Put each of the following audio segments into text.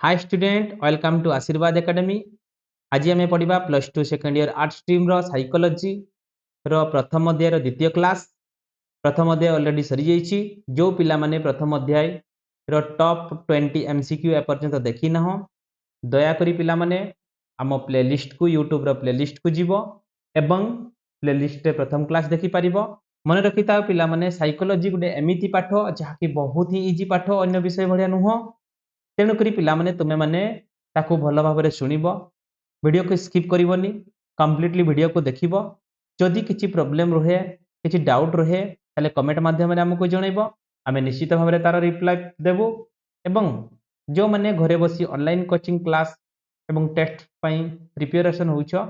Hi student welcome to Ashirwad academy. आज आम पढ़ा plus two second year art stream रो साइकोलॉजी रो प्रथम अध्याय द्वितीय क्लास। प्रथम अध्याय ऑलरेडी सरी जाइए। जो पिला माने प्रथम अध्याय रो टॉप 20 एमसीक्यू एपर्यंत देखी ना हो दयाकोरी पिला माने आम प्लेलिस्ट को यूट्यूब रो प्लेलिस्ट को जीवो एवं प्लेलिस्ट रे प्रथम क्लास देखि पारिबो। मन रखि था पिला माने साइकोलॉजी गुटे एमिति पाठ जहाँकि बहुत ही इजी पाठ अन्य विषय भलिया नुह। तेणुक पिलाने तुमे मैंने भल भाव शुणव वीडियो को स्किप करनी कम्प्लीटली वीडियो को देख जदि किसी प्रोब्लेम रुहे किसी डाउट रुहे ताले कमेंट माध्यम आमको जनइब आम निश्चित भाव तार रिप्लाई देवु एवं जो मैंने घरे बसी ऑनलाइन कोचिंग क्लास एवं टेस्ट प्रिपरेशन होउछो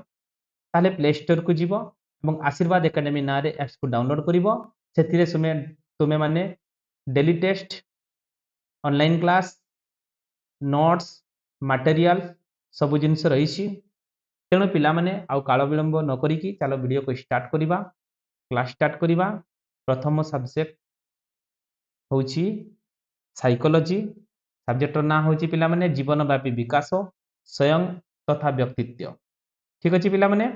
ताले प्ले स्टोर को जीव एवं आशीर्वाद एकेडमी ना रे एप्स को डाउनलोड करिवो। सेथिरे तुमे माने daily test online class notes material सब जिनस रही। तेणु पिला माने आउ काल विलंब न करिकी चलो वीडियो को स्टार्ट करिबा। क्लास स्टार्ट करिबा। प्रथम सब्जेक्ट होची साइकोलॉजी। सब्जेक्ट ना होची पिला माने जीवनव्यापी विकास स्वयं तथा व्यक्तित्व। ठीक अछि पिला माने।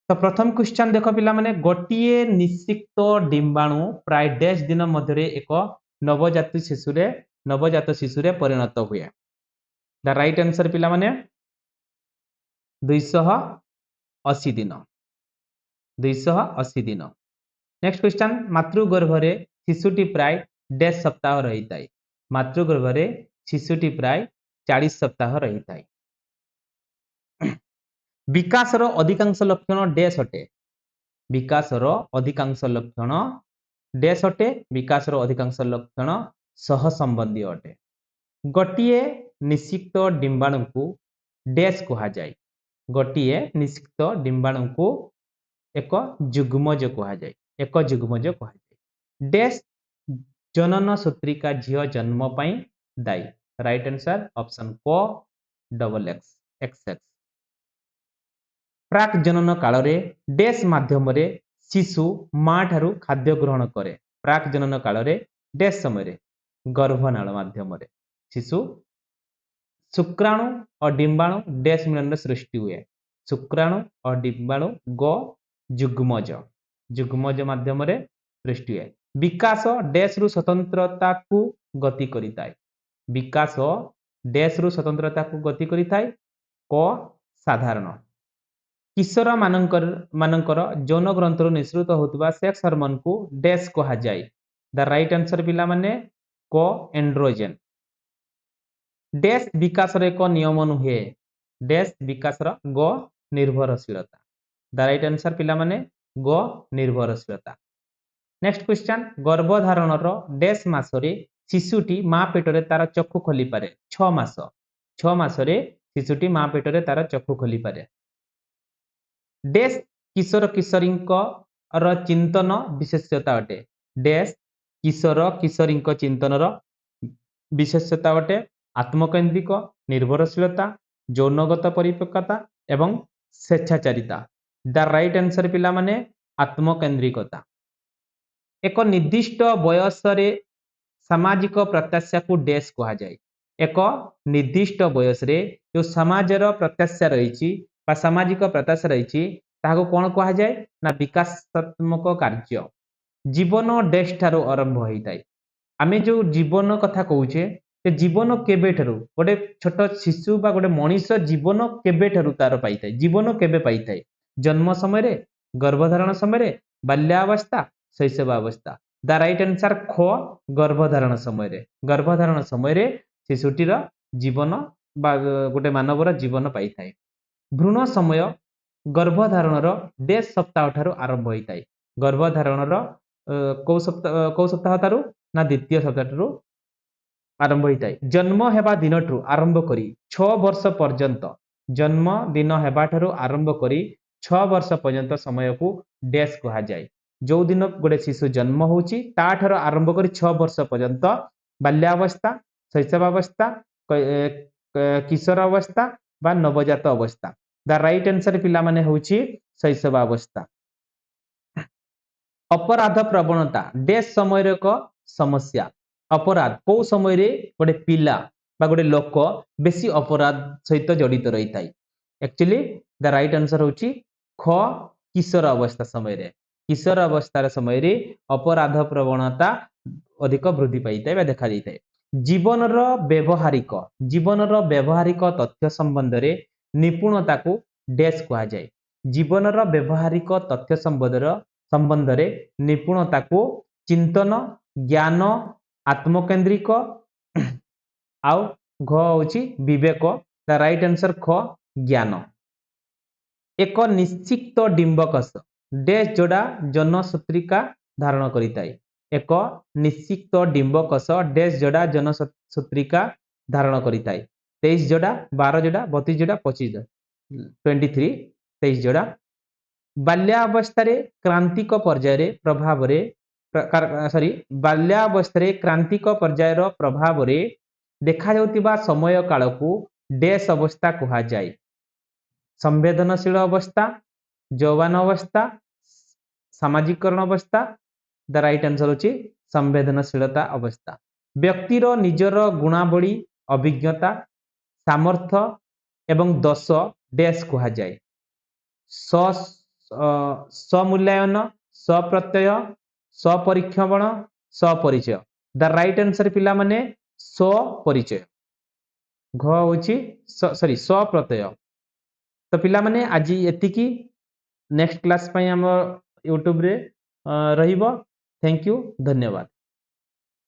तो प्रथम क्वेश्चन देखो पिला माने गोटिए निश्चित डिंबाणु प्राय डैश दिन मध्य एक नवजात शिशुरे परिणत हुए। द राइट आंसर पिला माने 280 दिन। 280 दिन। नेक्स्ट क्वेश्चन मातृगर्भरे शिशुटी प्राय डैश सप्ताह रही थाए। मातृगर्भरे शिशुटी प्राय 40 सप्ताह रही थाए। विकासर अधिकांश लक्षण डैश अटे। विकासर अधिकांश लक्षण डैश अटे। विकासर अधिकांश लक्षण सहसंबंधी अटे। गोटिए निश्चित डिंबाणु को डैश कहा जाए। गोटिए निश्चित डिंबाणु को एक जुग्मज कहा जाए। एक जुग्मज कहा जाए। डैश जनन सूत्रिका झियो जन्म पाई दायी। राइट आंसर ऑप्शन को डबल एक्स एक्स एक्स। प्राक जनन काल रे डैश माध्यम रे शिशु मां ठारू खाद्य ग्रहण करे। प्राक जनन काल रे डैश समय गर्भनाल माध्यम रे शिशु शुक्राणु और डिंबाणु डैश मिलन सृष्टि हुए। शुक्राणु और डिंबाणु गो जुग्मज जुग्मज माध्यम रे सृष्टि हुए। विकास डैश रु स्वतंत्रता को गति करिताय। विकास डैश रु स्वतंत्रता को गति करिताय। क साधारण। किशोर मानकर जौन ग्रंथर निःसृत होता सेक्स हार्मोन को डैश कहा जाए। द राइट आंसर पिला माने को एंड्रोजन। डैश विकास एक नियम नुहे। डैश विकास ग निर्भरशीलता। द राइट आंसर पिला माने ग निर्भरशीलता। नेक्स्ट क्वेश्चन गर्भधारण डैश मासरे शिशुटी मां पेटरे तार चक्षु खोली पारे। 6 मास। 6 मासरे शिशुटी मां पेटरे तार चक्षु खोली पारे। डैश किशोर किशोरी चिंतन विशेषता अटे। डैश किशोर किशोरी चिंतन विशेषता अटे आत्मकेन्द्रिक निर्भरशीलता यौनगत परिपक्वता एवं स्वेच्छाचारिता। द राइट आंसर पिला माने आत्मकेन्द्रिकता। एक निर्दिष्ट बयस रे सामाजिक प्रत्याशा को डैश कहा जाए। एक निर्दिष्ट बयस रे जो समाजर प्रत्याशा रही सामाजिक प्रत्याशा रही ताको कौन कहा जाए ना विकासात्मक कार्य। जीवन डैश ठारू आरंभ होता है। आमे जो जीवन कथा कहूचे जीवन केबे ठारू गोटे छोट शिशु बा गोटे मनीष जीवन केबे ठारू तार पाई थाए। जीवन केबे पाई थाए जन्म समय गर्भधारण समय बाल्यावस्था शैशवावस्था। द राइट आंसर ख गर्भधारण समय। गर्भधारण समय शिशुटीर जीवन बा गोटे मानवर जीवन पाई थाए। भ्रूण समय गर्भधारणर डैश सप्ताह ठारू आरंभ होता है। गर्भधारणर कौ सप्ताह ठारू ना द्वितीय सप्ताह ठारू आरंभ होता है। जन्म हेबा दिन ठारू आरंभ करी 6 वर्ष पर्यंत जन्म दिन हेबा ठारू आरंभ करी 6 वर्ष पर्यंत समय को डैश कहा जाए। जो दिन गोटे शिशु जन्म होची ता ठारू आरंभ करी 6 वर्ष पर्यंत बाल्यावस्था शैशवावस्था किशोर अवस्था बा नवजात अवस्था। द राइट आंसर पिला माने होची शैशवावस्था। अपराध प्रवणता डैश समय एक समस्या। अपराध को समय रे गोटे पिला बा गोटे लोक बेसी अपराध सहित जड़ित रही थाए एक्चुअली द राइट आंसर होची ख किशोर अवस्था समय रे किशोर अवस्थार समय रे अपराध प्रवणता अधिक वृद्धि पाई थाए देखा जाए जीवनर व्यवहारिक तथ्य संबंध रे निपुणता को डैश कहा जाए जीवनर व्यवहारिक तथ्य संबंध रे निपुणता को चिंतन ज्ञान आत्मकेंद्रिक आउ घ होची विवेक द राइट आंसर ख ज्ञान एक निश्चित डिंबकस डैश जोड़ा जनसूत्रिका धारण करिताए एक निश्चित डिंबकस डैश जोड़ा जनसूत्रिका धारण करिताए 23 जोड़ा 12 जोड़ा 32 जोड़ा 25 जोड़ा 23 23 जोड़ा बाल्यावस्था क्रांतिक पर्यायर प्रभाव सॉरी बाल्यावस्था क्रांतिक पर्यायर प्रभाव रे देखा जाउतिबा समय काल को डैश अवस्था कहा जाए संवेदनशील अवस्था जौवान अवस्था सामाजिकरण अवस्था द राइट आंसर होची संवेदनशीलता अवस्था व्यक्तिर निजर गुणावली अभिज्ञता सामर्थ्य एवं दश डैश कहा जाए समूल्यांकन सप्रत्यय सपरीक्षण सपरिचय द राइट आंसर पिला माने सपरिचय घ होची सॉरी सप्रत्यय तो पिला माने आज एतिकी नेक्स्ट क्लास पई हम यूट्यूब रे रहिबो थैंक यू धन्यवाद।